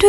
तो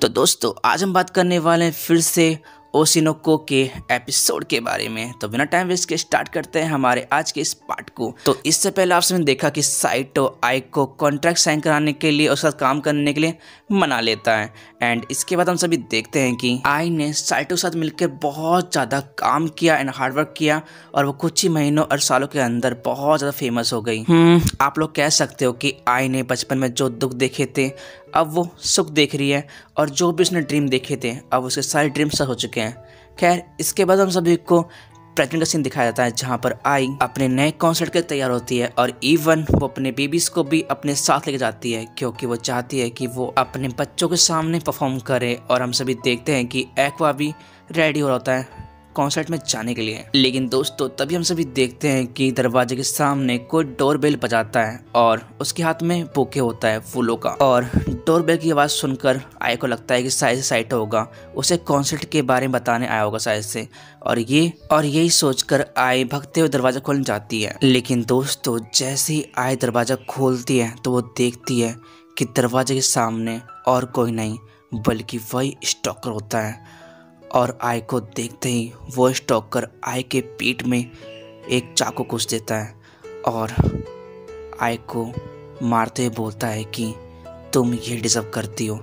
दोस्तों आज हम बात करने वाले हैं फिर से ओशिनोको के एपिसोड के बारे में। तो बिना टाइम वेस्ट के स्टार्ट करते हैं हमारे आज के इस पार्ट को। तो इससे पहले आपने देखा कि साइटो आई को कॉन्ट्रैक्ट साइन कराने के लिए उसका काम करने के लिए मना लेता है। एंड इसके बाद हम सभी देखते हैं कि आई ने साइटो के साथ मिलकर बहुत ज़्यादा काम किया एंड हार्डवर्क किया और वो कुछ ही महीनों और सालों के अंदर बहुत ज़्यादा फेमस हो गई। आप लोग कह सकते हो कि आई ने बचपन में जो दुख देखे थे अब वो सुख देख रही है और जो भी उसने ड्रीम देखे थे अब उसके सारे ड्रीम सच हो चुके हैं। खैर इसके बाद हम सभी को प्रेजेंट का सीन दिखाया जाता है जहाँ पर आई अपने नए कॉन्सर्ट के तैयार होती है और इवन वो अपने बेबीज को भी अपने साथ लेके जाती है क्योंकि वो चाहती है कि वो अपने बच्चों के सामने परफॉर्म करे। और हम सभी देखते हैं कि एक्वा भी रेडी हो होता है कॉन्सर्ट में जाने के लिए। लेकिन दोस्तों तभी हम सभी देखते हैं कि दरवाजे के सामने कोई डोरबेल बजाता है और उसके हाथ में बुके होता है फूलों का। और डोरबेल की आवाज़ सुनकर आई को लगता है कि शायद साइट होगा उसे कॉन्सर्ट के बारे में बताने आया होगा शायद से। और यही सोचकर आई भगते हुए दरवाजा खोलने जाती है। लेकिन दोस्तों जैसे ही आई दरवाजा खोलती है तो वो देखती है कि दरवाजे के सामने और कोई नहीं बल्कि वही स्टॉकर होता है। और आई को देखते ही वो स्टॉकर आई के पीठ में एक चाकू घुस देता है और आई को मारते हुए बोलता है कि तुम ये डिजर्व करती हो,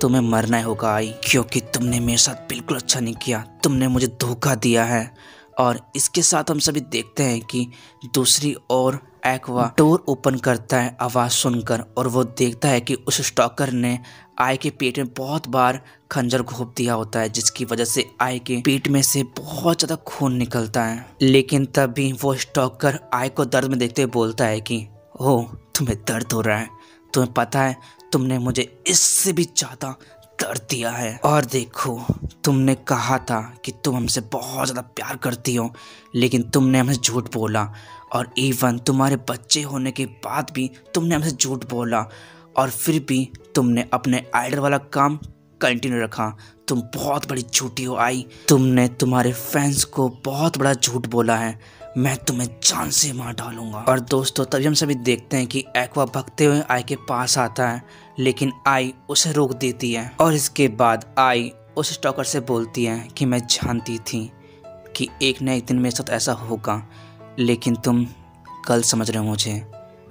तुम्हें मरना ही होगा आई, क्योंकि तुमने मेरे साथ बिल्कुल अच्छा नहीं किया, तुमने मुझे धोखा दिया है। और इसके साथ हम सभी देखते हैं कि दूसरी ओर एक्वा डोर ओपन करता है आवाज़ सुनकर और वो देखता है कि उस स्टॉकर ने आई के पेट में बहुत बार खंजर घोंप दिया होता है जिसकी वजह से आई के पेट में से बहुत ज़्यादा खून निकलता है। लेकिन तभी वो स्टॉकर आई को दर्द में देखते हुए बोलता है कि ओह तुम्हें दर्द हो रहा है, तुम्हें पता है तुमने मुझे इससे भी ज़्यादा दर्द दिया है। और देखो तुमने कहा था कि तुम हमसे बहुत ज़्यादा प्यार करती हो लेकिन तुमने हमसे झूठ बोला और इवन तुम्हारे बच्चे होने के बाद भी तुमने हमसे झूठ बोला और फिर भी तुमने अपने आइडल वाला काम कंटिन्यू रखा। तुम बहुत बड़ी झूठी हो आई, तुमने तुम्हारे फैंस को बहुत बड़ा झूठ बोला है, मैं तुम्हें जान से मार डालूंगा। और दोस्तों तभी हम सभी देखते हैं कि एक्वा भगते हुए आई के पास आता है लेकिन आई उसे रोक देती है। और इसके बाद आई उस स्टॉकर से बोलती है कि मैं जानती थी कि एक न एक दिन मेरे साथ ऐसा होगा लेकिन तुम गलत समझ रहे हो मुझे,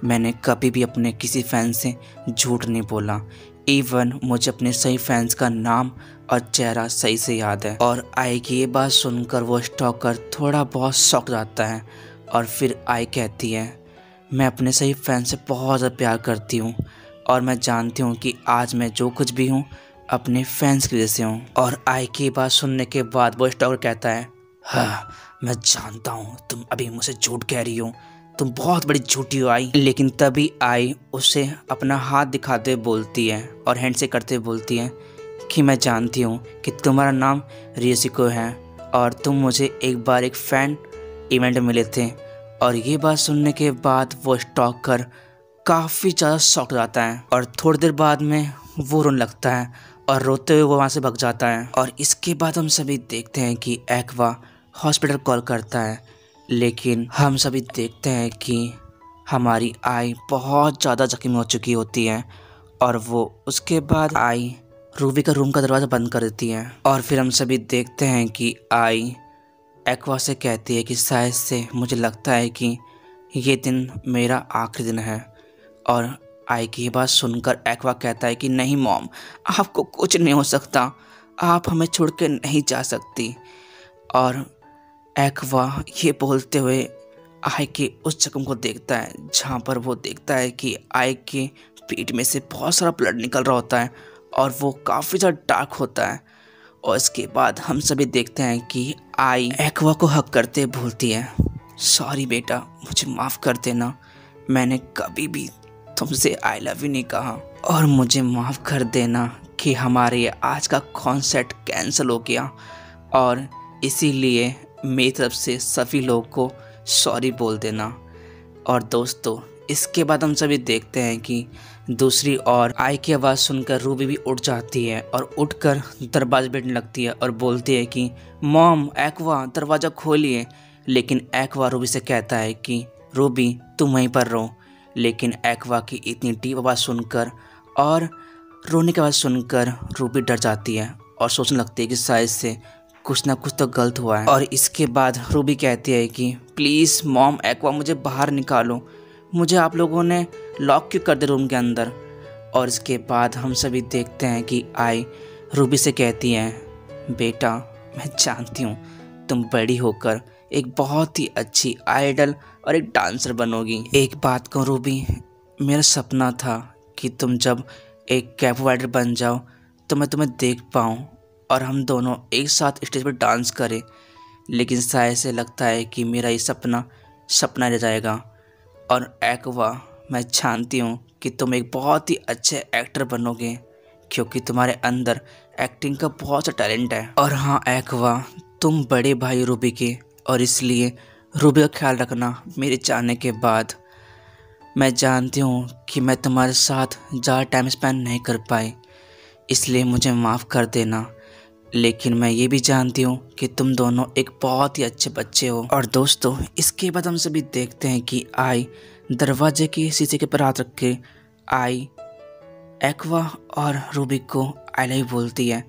मैंने कभी भी अपने किसी फैन से झूठ नहीं बोला। इवन मुझे अपने सही फैंस का नाम और चेहरा सही से याद है। और आई की ये बात सुनकर वो स्टॉकर थोड़ा बहुत शॉक जाता है और फिर आई कहती है मैं अपने सही फैन से बहुत ज़्यादा प्यार करती हूँ और मैं जानती हूँ कि आज मैं जो कुछ भी हूँ अपने फैंस की वजह से हूँ। और आई की बात सुनने के बाद वो स्टॉकर कहता है हाँ मैं जानता हूँ तुम अभी मुझसे झूठ कह रही हो, तुम बहुत बड़ी झूठी हो आई। लेकिन तभी आई उसे अपना हाथ दिखाते हुए बोलती है और हैंड से करते हुए बोलती है कि मैं जानती हूँ कि तुम्हारा नाम रियोशिको है और तुम मुझे एक बार एक फैन इवेंट में मिले थे। और ये बात सुनने के बाद वो स्टॉकर काफ़ी ज़्यादा शॉक जाता है और थोड़ी देर बाद में वो रोने लगता है और रोते हुए वो वहाँ से भाग जाता है। और इसके बाद हम सभी देखते हैं कि एक्वा हॉस्पिटल कॉल करता है लेकिन हम सभी देखते हैं कि हमारी आई बहुत ज़्यादा जख्मी हो चुकी होती है और वो उसके बाद आई रूबी का रूम का दरवाज़ा बंद कर देती है। और फिर हम सभी देखते हैं कि आई एक्वा से कहती है कि शायद से मुझे लगता है कि ये दिन मेरा आखिरी दिन है। और आई की ये बात सुनकर एक्वा कहता है कि नहीं मॉम, आपको कुछ नहीं हो सकता, आप हमें छोड़ के नहीं जा सकती। और एक्वा ये बोलते हुए आई के उस जख्म को देखता है जहाँ पर वो देखता है कि आई के पेट में से बहुत सारा ब्लड निकल रहा होता है और वो काफ़ी ज़्यादा डार्क होता है। और इसके बाद हम सभी देखते हैं कि आई एक्वा को हक करते बोलती है सॉरी बेटा, मुझे माफ़ कर देना, मैंने कभी भी तुमसे आई लव यू नहीं कहा। और मुझे माफ़ कर देना कि हमारे आज का कॉन्सर्ट कैंसिल हो गया और इसीलिए मेरी तरफ से सभी लोगों को सॉरी बोल देना। और दोस्तों इसके बाद हम सभी देखते हैं कि दूसरी ओर आई की आवाज़ सुनकर रूबी भी उठ जाती है और उठकर दरवाजे बैठने लगती है और बोलती है कि मॉम एक्वा दरवाज़ा खोलिए। लेकिन एक्वा रूबी से कहता है कि रूबी तुम वहीं पर रहो। लेकिन एक्वा की इतनी डीप आवाज़ सुनकर और रोने की आवाज़ सुनकर रूबी डर जाती है और सोचने लगती है कि शायद से कुछ ना कुछ तो गलत हुआ है। और इसके बाद रूबी कहती है कि प्लीज़ मॉम, एक्वा मुझे बाहर निकालो, मुझे आप लोगों ने लॉक क्यों कर दे रूम के अंदर। और इसके बाद हम सभी देखते हैं कि आई रूबी से कहती हैं बेटा मैं जानती हूँ तुम बड़ी होकर एक बहुत ही अच्छी आइडल और एक डांसर बनोगी। एक बात कहूँ रूबी, मेरा सपना था कि तुम जब एक कैप राइडर बन जाओ तो मैं तुम्हें देख पाऊँ और हम दोनों एक साथ स्टेज पर डांस करें। लेकिन शायद से लगता है कि मेरा ये सपना रह जाएगा। और एक्वा मैं जानती हूँ कि तुम एक बहुत ही अच्छे एक्टर बनोगे क्योंकि तुम्हारे अंदर एक्टिंग का बहुत सा टैलेंट है। और हाँ एक्वा, तुम बड़े भाई रूबी के, और इसलिए रूबी का ख्याल रखना। मेरे जाने के बाद मैं जानती हूँ कि मैं तुम्हारे साथ ज़्यादा टाइम स्पेंड नहीं कर पाई, इसलिए मुझे माफ़ कर देना। लेकिन मैं ये भी जानती हूँ कि तुम दोनों एक बहुत ही अच्छे बच्चे हो। और दोस्तों इसके बाद हम सभी देखते हैं कि आई दरवाजे के शीशे के पर हाथ रख के आई एक्वा और रूबी को आई लव बोलती है।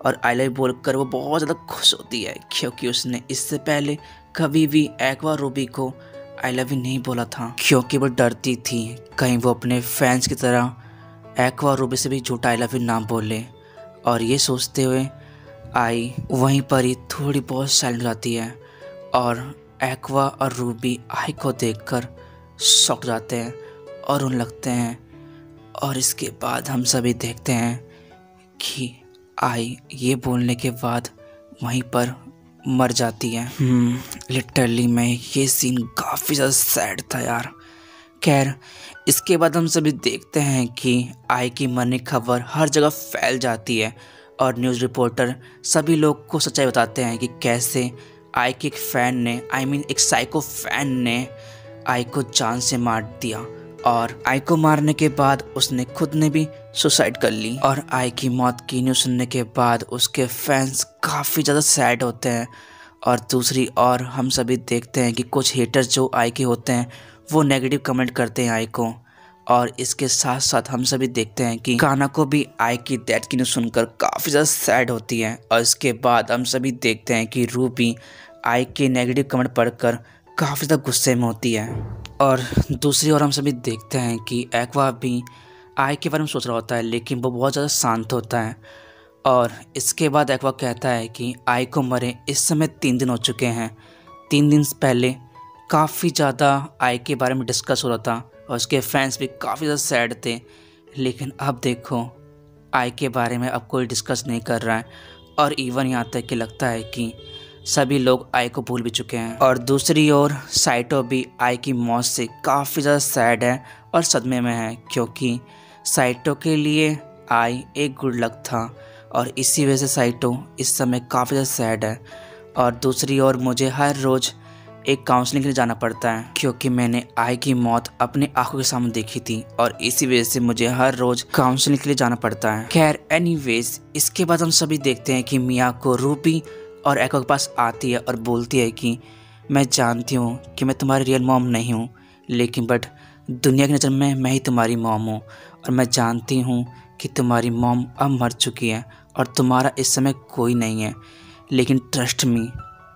और आई लव बोलकर वो बहुत ज़्यादा खुश होती है क्योंकि उसने इससे पहले कभी भी एक्वा रूबी को आई लव यू नहीं बोला था, क्योंकि वो डरती थी कहीं वो अपने फैंस की तरह एक्वा रूबी से भी झूठा आई लव यू ना बोले। और ये सोचते हुए आई वहीं पर ही थोड़ी बहुत साइलेंट हो जाती है और एक्वा और रूबी आई को देखकर शॉक जाते हैं और उन लगते हैं। और इसके बाद हम सभी देखते हैं कि आई ये बोलने के बाद वहीं पर मर जाती है। लिटरली मैं ये सीन काफ़ी ज़्यादा सैड था यार। खैर इसके बाद हम सभी देखते हैं कि आई की मरने की खबर हर जगह फैल जाती है और न्यूज़ रिपोर्टर सभी लोग को सच्चाई बताते हैं कि कैसे आई के एक फ़ैन ने एक साइको फैन ने आई को जान से मार दिया। और आई को मारने के बाद उसने खुद ने भी सुसाइड कर ली। और आई की मौत की न्यूज़ सुनने के बाद उसके फैंस काफ़ी ज़्यादा सैड होते हैं। और दूसरी ओर हम सभी देखते हैं कि कुछ हेटर्स जो आई के होते हैं वो नेगेटिव कमेंट करते हैं आई को। और इसके साथ साथ हम सभी देखते हैं कि काना को भी आई की डेथ की न्यूज़ सुनकर काफ़ी ज़्यादा सैड होती है। और इसके बाद हम सभी देखते हैं कि रूबी आई के नेगेटिव कमेंट पढ़कर काफ़ी ज़्यादा गुस्से में होती है। और दूसरी ओर हम सभी देखते हैं कि एक्वा भी आई के बारे में सोच रहा होता है, लेकिन वो बहुत ज़्यादा शांत होता है। और इसके बाद एक्वा कहता है कि आई को मरे इस समय 3 दिन हो चुके हैं। 3 दिन पहले काफ़ी ज़्यादा आई के बारे में डिस्कस हो रहा था और उसके फैंस भी काफ़ी ज़्यादा सैड थे। लेकिन अब देखो आई के बारे में अब कोई डिस्कस नहीं कर रहा है और इवन यहाँ तक कि लगता है कि सभी लोग आई को भूल भी चुके हैं। और दूसरी ओर साइटो भी आई की मौत से काफ़ी ज़्यादा सैड है और सदमे में है, क्योंकि साइटो के लिए आई एक गुड लक था और इसी वजह से साइटो इस समय काफ़ी ज़्यादा सैड है। और दूसरी ओर मुझे हर रोज़ एक काउंसलिंग के लिए जाना पड़ता है क्योंकि मैंने आई की मौत अपनी आंखों के सामने देखी थी और इसी वजह से मुझे हर रोज़ काउंसलिंग के लिए जाना पड़ता है। खैर एनीवेज इसके बाद हम सभी देखते हैं कि मियाको रूबी और एक्वा के पास आती है और बोलती है कि मैं जानती हूँ कि मैं तुम्हारी रियल मॉम नहीं हूँ, लेकिन बट दुनिया की नज़र में मैं ही तुम्हारी मॉम हूँ। और मैं जानती हूँ कि तुम्हारी मॉम अब मर चुकी है और तुम्हारा इस समय कोई नहीं है, लेकिन ट्रस्ट मी,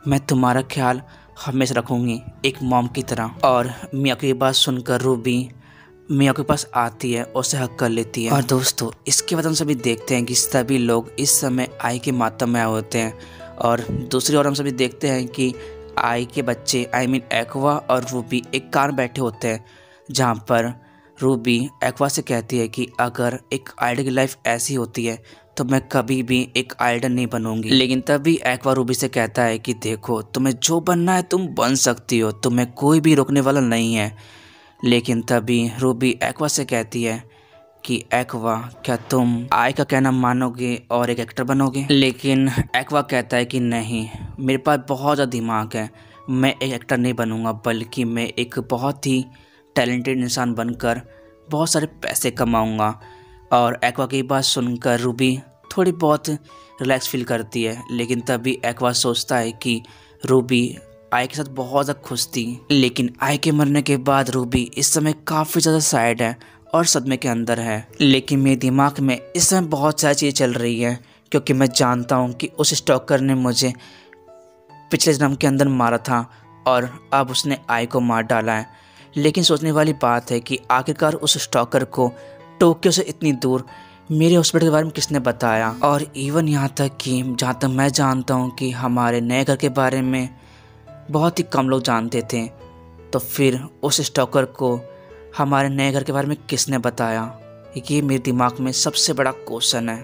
मैं तुम्हारा ख्याल हमेशा रखूँगी एक मॉम की तरह। और मियाको की बात सुनकर रूबी मियाको के पास आती है और उसे हक कर लेती है। और दोस्तों इसके बाद हम सभी देखते हैं कि सभी लोग इस समय आई के मातम में आए होते हैं। और दूसरी ओर हम सभी देखते हैं कि आई के बच्चे एक्वा और रूबी एक कार बैठे होते हैं, जहाँ पर रूबी एक्वा से कहती है कि अगर एक आइडल की लाइफ ऐसी होती है तो मैं कभी भी एक आइडल नहीं बनूंगी। लेकिन तभी एक्वा रूबी से कहता है कि देखो तुम्हें जो बनना है तुम बन सकती हो, तुम्हें कोई भी रोकने वाला नहीं है। लेकिन तभी रूबी एक्वा से कहती है कि एक्वा क्या तुम आई का कहना मानोगे और एक एक्टर बनोगे। लेकिन एक्वा कहता है कि नहीं, मेरे पास बहुत ज़्यादा दिमाग है, मैं एक एक्टर नहीं बनूंगा, बल्कि मैं एक बहुत ही टैलेंटेड इंसान बनकर बहुत सारे पैसे कमाऊंगा। और एक्वा की बात सुनकर रूबी थोड़ी बहुत रिलैक्स फील करती है। लेकिन तभी एक्वा सोचता है कि रूबी आई के साथ बहुत ज़्यादा खुश थी। लेकिन आई के मरने के बाद रूबी इस समय काफ़ी ज़्यादा सैड है और सदमे के अंदर है। लेकिन मेरे दिमाग में इस समय बहुत सारी चीज़ें चल रही है, क्योंकि मैं जानता हूँ कि उस स्टॉकर ने मुझे पिछले जन्म के अंदर मारा था और अब उसने आई को मार डाला है। लेकिन सोचने वाली बात है कि आखिरकार उस स्टॉकर को टोक्यो से इतनी दूर मेरे हॉस्पिटल के बारे में किसने बताया। और इवन यहाँ तक कि जहाँ तक मैं जानता हूँ कि हमारे नए घर के बारे में बहुत ही कम लोग जानते थे, तो फिर उस स्टॉकर को हमारे नए घर के बारे में किसने बताया, ये मेरे दिमाग में सबसे बड़ा क्वेश्चन है।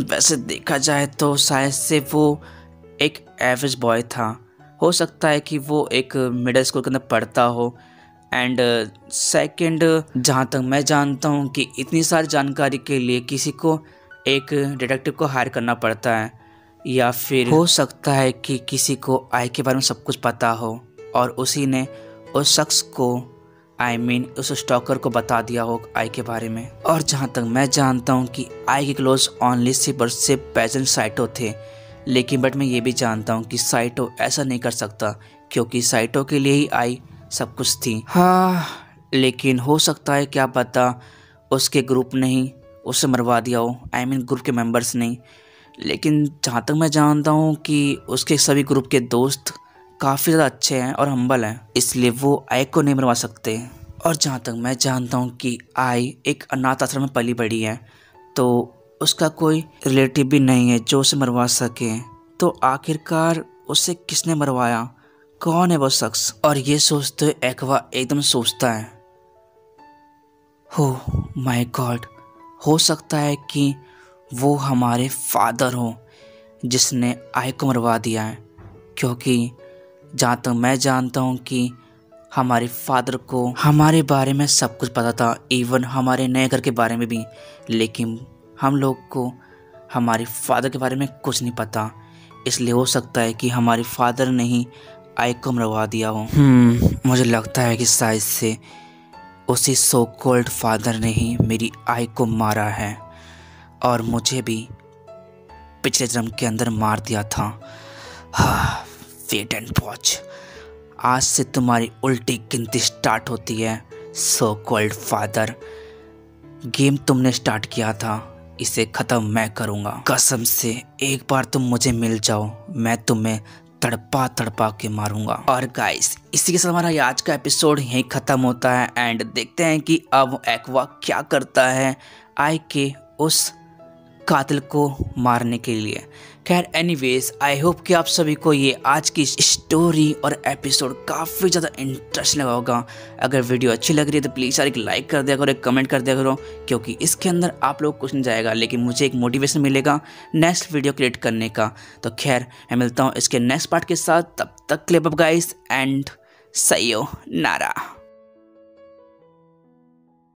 वैसे देखा जाए तो शायद से वो एक एवरेज बॉय था। हो सकता है कि वो एक मिडिल स्कूल के अंदर पढ़ता हो। एंड सेकंड, जहाँ तक मैं जानता हूँ कि इतनी सारी जानकारी के लिए किसी को एक डिटेक्टिव को हायर करना पड़ता है, या फिर हो सकता है कि किसी को आई के बारे में सब कुछ पता हो और उसी ने उस शख्स को उस स्टॉकर को बता दिया हो आई के बारे में। और जहाँ तक मैं जानता हूँ कि आई के क्लोज ओनली सिर्फ और सिर्फ पेजेंट साइटो थे। लेकिन बट मैं ये भी जानता हूँ कि साइटो ऐसा नहीं कर सकता, क्योंकि साइटो के लिए ही आई सब कुछ थी। हाँ, लेकिन हो सकता है क्या पता उसके ग्रुप ने ही उसे मरवा दिया हो, ग्रुप के मेंबर्स नहीं। लेकिन जहाँ तक मैं जानता हूँ कि उसके सभी ग्रुप के दोस्त काफ़ी ज़्यादा अच्छे हैं और हम्बल हैं, इसलिए वो आई को नहीं मरवा सकते। और जहाँ तक मैं जानता हूँ कि आई एक अनाथ आश्रम में पली बड़ी है, तो उसका कोई रिलेटिव भी नहीं है जो उसे मरवा सके। तो आखिरकार उसे किसने मरवाया, कौन है वो शख्स? और ये सोचते हुए एक्वा एकदम सोचता है, हो माय गॉड, हो सकता है कि वो हमारे फादर हो जिसने आई को मरवा दिया है। क्योंकि जहाँ तक मैं जानता हूँ कि हमारे फादर को हमारे बारे में सब कुछ पता था, इवन हमारे नए घर के बारे में भी। लेकिन हम लोग को हमारे फादर के बारे में कुछ नहीं पता, इसलिए हो सकता है कि हमारे फादर ने ही आई को मरवा दिया हो। मुझे लगता है कि शायद से उसी सो कॉल्ड फादर ने ही मेरी आई को मारा है और मुझे भी पिछले जन्म के अंदर मार दिया था। वेट एंड वॉच, आज से तुम्हारी उल्टी गिनती स्टार्ट होती है सो कॉल्ड फादर। गेम तुमने स्टार्ट किया था, इसे ख़त्म मैं करूँगा। कसम से एक बार तुम मुझे मिल जाओ, मैं तुम्हें तड़पा तड़पा के मारूंगा। और गाइस, इसी के साथ हमारा आज का एपिसोड यहीं ख़त्म होता है। एंड देखते हैं कि अब एक्वा क्या करता है आई के उस कातिल को मारने के लिए। खैर एनीवेज, आई होप कि आप सभी को ये आज की स्टोरी और एपिसोड काफ़ी ज़्यादा इंटरेस्टिंग लगा होगा। अगर वीडियो अच्छी लग रही है तो प्लीज़ यार एक लाइक कर दिया करो, एक कमेंट कर दिया करो, क्योंकि इसके अंदर आप लोग कुछ नहीं जाएगा लेकिन मुझे एक मोटिवेशन मिलेगा नेक्स्ट वीडियो क्रिएट करने का। तो खैर मैं मिलता हूँ इसके नेक्स्ट पार्ट के साथ, तब तक clip up guys and sayonara.